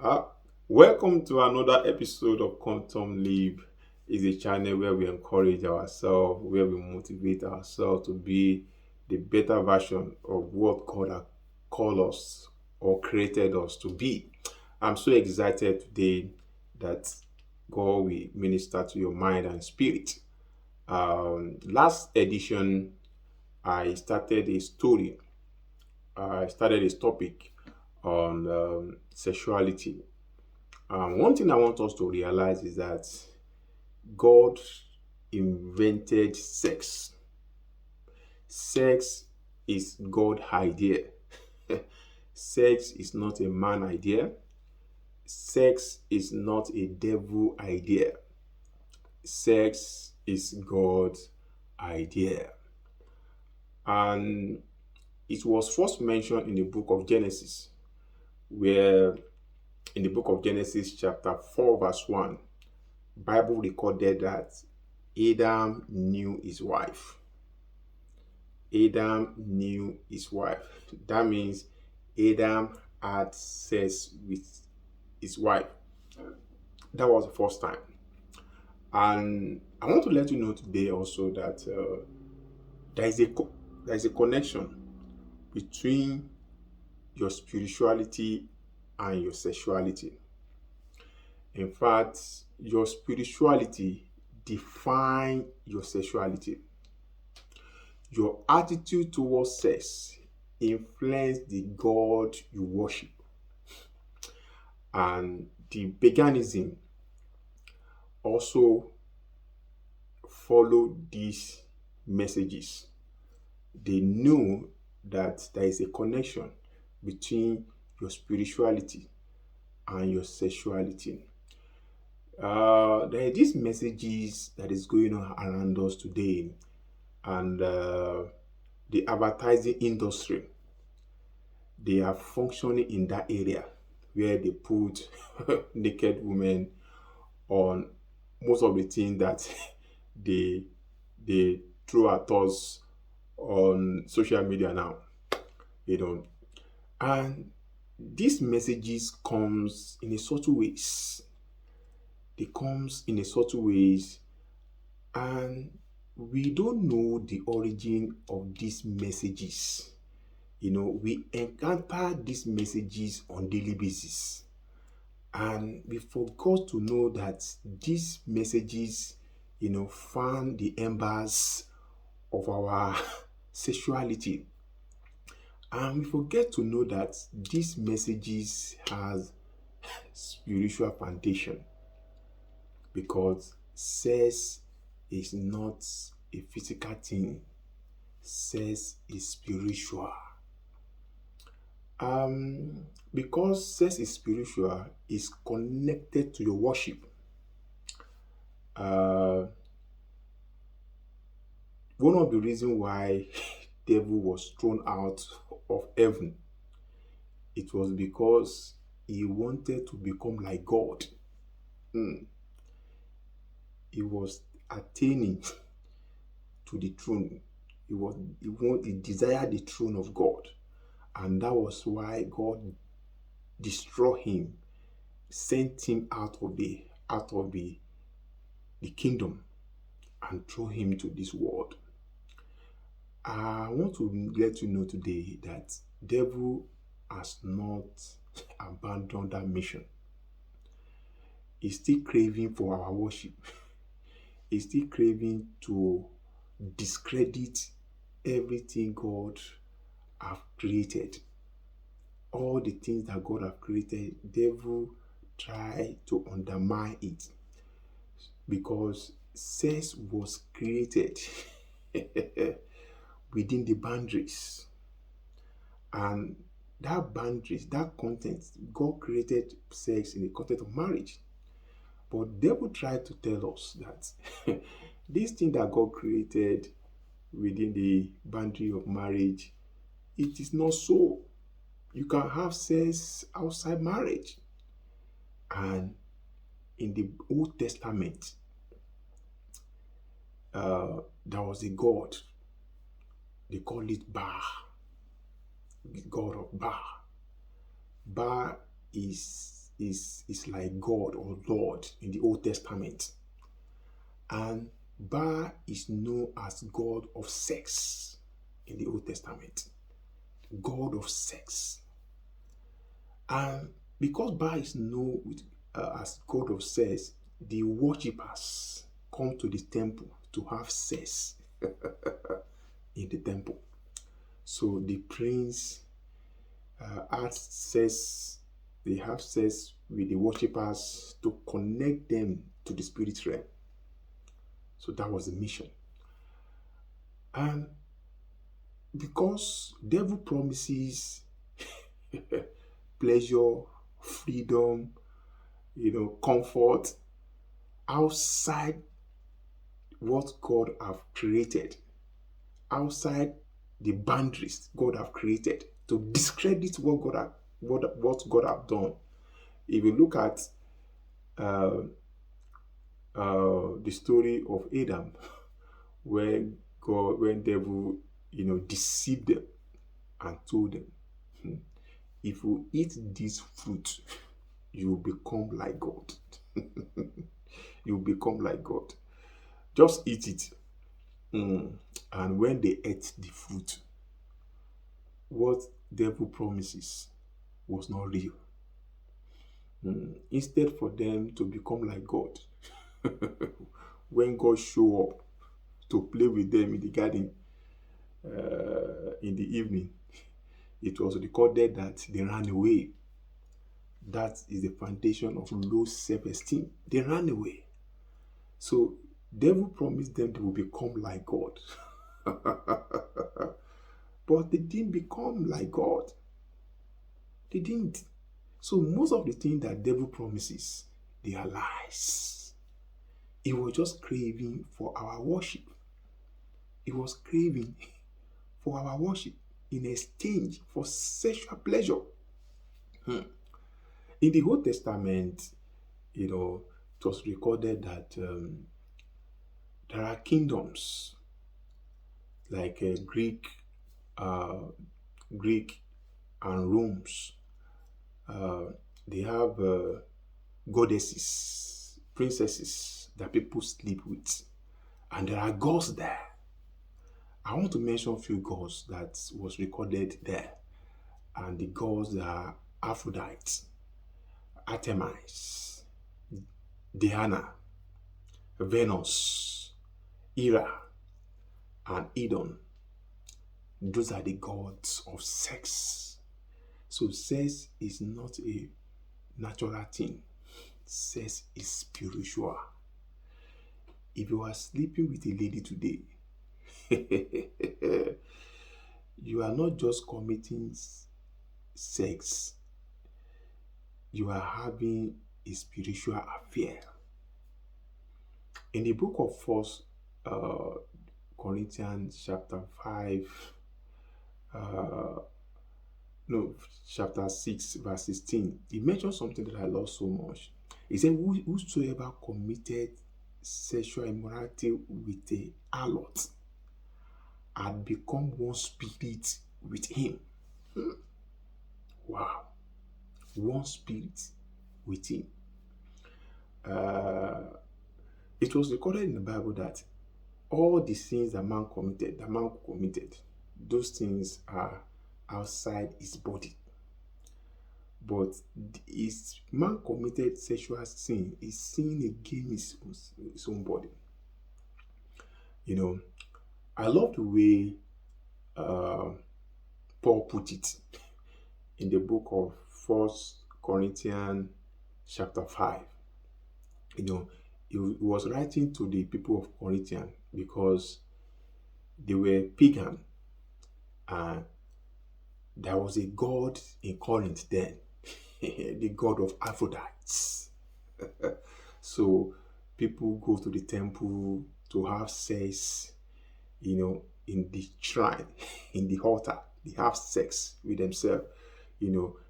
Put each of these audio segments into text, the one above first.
Uh, Welcome to another episode of Quantum Leap. Is a channel where we encourage ourselves, where we motivate ourselves to be the better version of what God has called us or created us to be. I'm so excited today that God will minister to your mind and spirit. Last edition, I started a story. I started a topic on sexuality. One thing I want us to realize is that God invented sex. Sex is God's idea. Sex is not a man idea. Sex is not a devil idea. Sex is God's idea. And it was first mentioned in the book of Genesis, where in the book of Genesis chapter 4 verse 1, Bible recorded that Adam knew his wife. Adam knew his wife. That means Adam had sex with his wife. That was the first time. And I want to let you know today also that there is a connection between your spirituality and your sexuality. In fact, your spirituality defines your sexuality. Your attitude towards sex influences the God you worship. And the paganism also follow these messages. They know that there is a connection between your spirituality and your sexuality. There are these messages that is going on around us today, and the advertising industry, they are functioning in that area where they put naked women on most of the things that they they throw at us on social media now, you know. And these messages comes in a subtle ways. They comes in a subtle ways, and we don't know the origin of these messages. We encounter these messages on daily basis, and we forgot to know that these messages, fan the embers of our sexuality, and we forget to know that these messages has spiritual foundation, because sex is not a physical thing. Sex is spiritual. Because sex is spiritual, is connected to your worship. One of the reasons why devil was thrown out of heaven, it was because he wanted to become like God. He was attaining to the throne. He desired the throne of God, and that was why God destroyed him, sent him out of the kingdom, and threw him to this world. I want to let you know today that devil has not abandoned that mission. He's still craving for our worship. He's still craving to discredit everything God have created. All the things that God have created, devil try to undermine it, because sex was created within the boundaries, and that boundaries, that content, God created sex in the context of marriage. But devil tried to tell us that this thing that God created within the boundary of marriage, it is not so. You can have sex outside marriage. And in the Old Testament, there was a god. They call it the god of Ba. Ba is is like God or Lord in the Old Testament. And Ba is known as God of sex in the Old Testament. God of sex. And because Ba is known as God of sex, the worshippers come to the temple to have sex in the temple. So the prince had sex, they have sex with the worshippers to connect them to the spirit realm. So that was the mission. And because devil promises pleasure, freedom, comfort outside what God have created, outside the boundaries God have created, to discredit what God have done. If you look at the story of Adam, when devil, deceived them and told them, if you eat this fruit, you will become like God. You will become like God. Just eat it. And when they ate the fruit, what devil promises was not real. Instead for them to become like God, when God showed up to play with them in the garden in the evening, it was recorded that they ran away. That is the foundation of low self-esteem. They ran away. So devil promised them they will become like God. But they didn't become like God. They didn't. So most of the things that devil promises, they are lies. It was just craving for our worship. It was craving for our worship in exchange for sexual pleasure. In the Old Testament, it was recorded that there are kingdoms like Greek and Rome's. They have goddesses, princesses that people sleep with, and there are gods there. I want to mention a few gods that was recorded there, and the gods are Aphrodite, Artemis, Diana, Venus, Hera, and Hedone. Those are the gods of sex. So sex is not a natural thing. Sex is spiritual. If you are sleeping with a lady today, you are not just committing sex, you are having a spiritual affair. In the book of 1 Corinthians chapter 5, chapter 6, verse 16, he mentioned something that I love so much. He said, whosoever committed sexual immorality with a harlot had become one spirit with him. Wow. One spirit with him. It was recorded in the Bible that all the sins that man committed, those things are outside his body. But his man committed sexual sin is sin against his own body. I love the way Paul put it in the book of 1 Corinthians chapter 5. He was writing to the people of Corinthians because they were pagan, and there was a god in Corinth then, the god of Aphrodite. So people go to the temple to have sex, in the shrine, in the altar. They have sex with themselves.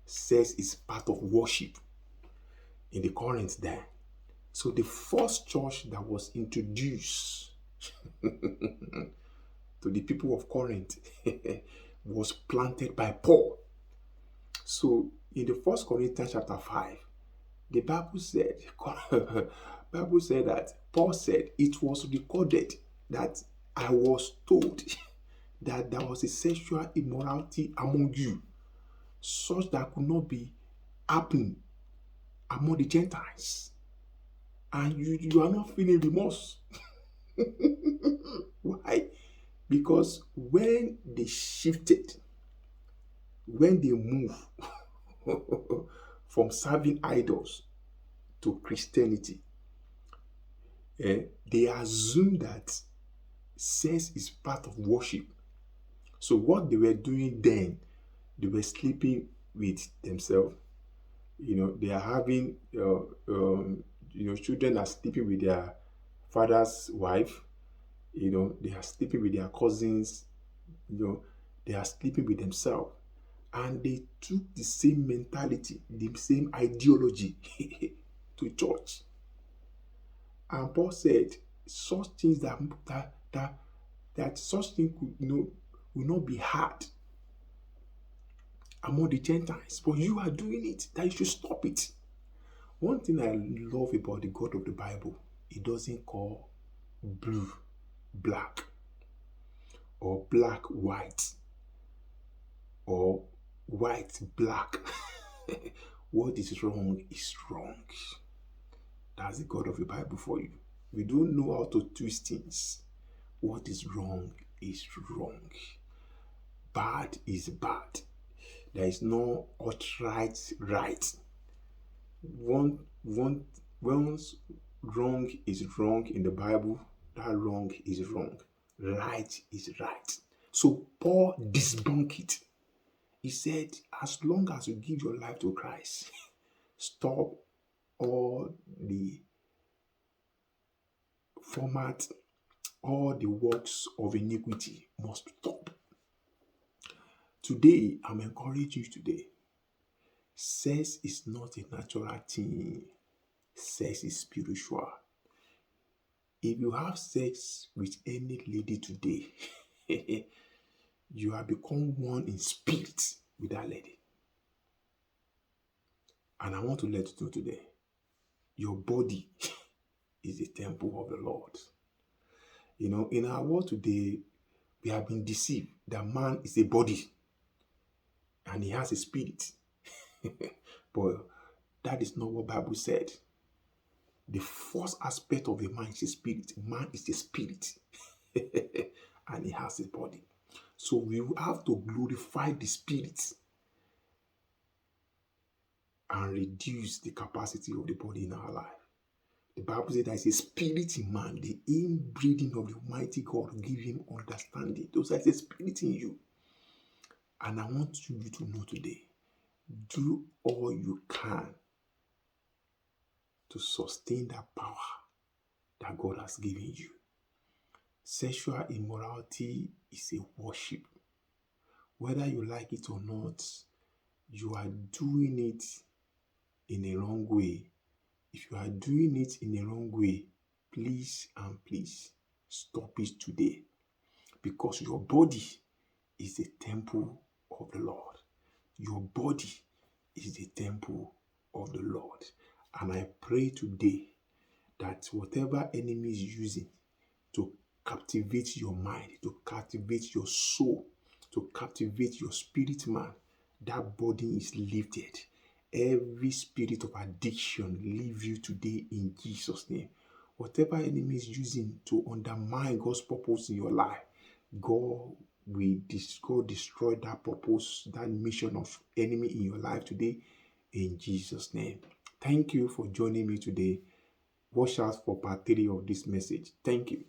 Sex is part of worship in the Corinth then. So the first church that was introduced to the people of Corinth was planted by Paul. So in the 1 Corinthians chapter 5, The Bible said, Bible said that Paul said it was recorded that I was told that there was a sexual immorality among you, such that could not be happening among the Gentiles. And you are not feeling remorse. Why? Because when they shifted, when they moved from serving idols to Christianity, they assume that sex is part of worship. So what they were doing then, they were sleeping with themselves. They are having, children are sleeping with their father's wife. They are sleeping with their cousins. They are sleeping with themselves. And they took the same mentality, the same ideology to church. And Paul said, such things that such things could, will not be hard among the Gentiles, but you are doing it, that you should stop it. One thing I love about the God of the Bible, he doesn't call blue black, or black white, or white black. What is wrong is wrong. That's the God of the Bible for you. We don't know how to twist things. What is wrong is wrong. Bad is bad. There is no outright right. Once wrong is wrong in the Bible, that wrong is wrong. Right is right. So Paul debunked it. He said, as long as you give your life to Christ, stop all the format, all the works of iniquity must stop. Today, I'm encouraging you today. Sex is not a natural thing. Sex is spiritual. If you have sex with any lady today, you have become one in spirit with that lady. And I want to let you know today, your body is the temple of the Lord. In our world today, we have been deceived that man is a body and he has a spirit. But that is not what the Bible said. The first aspect of a man is a spirit. Man is a spirit. And he has a body. So we have to glorify the spirit and reduce the capacity of the body in our life. The Bible says there is a spirit in man, the inbreeding of the Almighty God give him understanding. Those are the spirit in you. And I want you to know today, do all you can to sustain that power that God has given you. Sexual immorality is a worship. Whether you like it or not, you are doing it in a wrong way. If you are doing it in a wrong way, please and please stop it today. Because your body is the temple of the Lord. Your body is the temple of the Lord. And I pray today that whatever enemy is using to captivate your mind, to captivate your soul, to captivate your spirit man, that body is lifted. Every spirit of addiction leave you today in Jesus' name. Whatever enemy is using to undermine God's purpose in your life, God will destroy that purpose, that mission of enemy in your life today in Jesus' name. Thank you for joining me today. Watch out for part 3 of this message. Thank you.